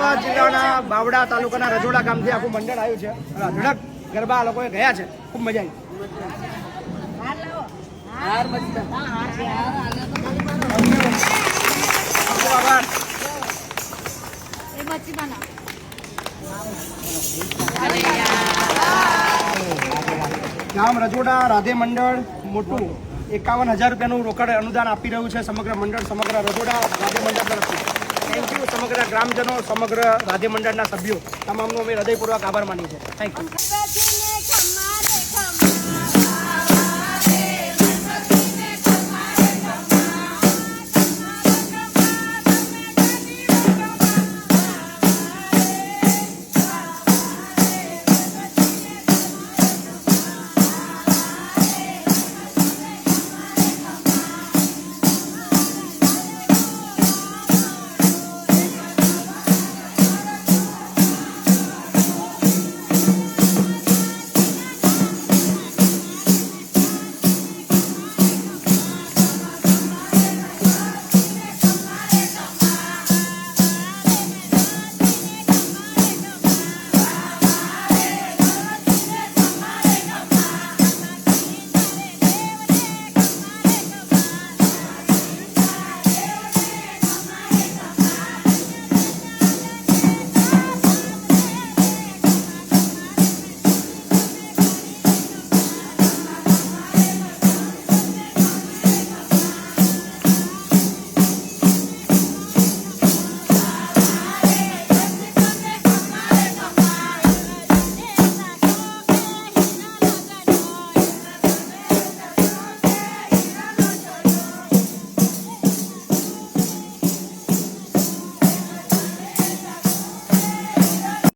અમદાવાદ જિલ્લાના બાવડા તાલુકાના રજોડા ગામથી આખું મંડળ આવ્યું છે. ધડક ગરબા આ લોકોએ ગયા છે, ખૂબ મજા આવી. ગામ રજોડા રાધે મંડળ મોટું 51,000 રૂપિયાનું રોકડ અનુદાન આપી રહ્યું છે. સમગ્ર મંડળ, સમગ્ર રજોડા રાધે મંડળ તરફથી થેન્ક યુ. સમગ્ર ગ્રામજનો, સમગ્ર રાધે મંડળના સભ્યો તમામનો અમે હૃદયપૂર્વક આભાર માનીએ છીએ. Thank you.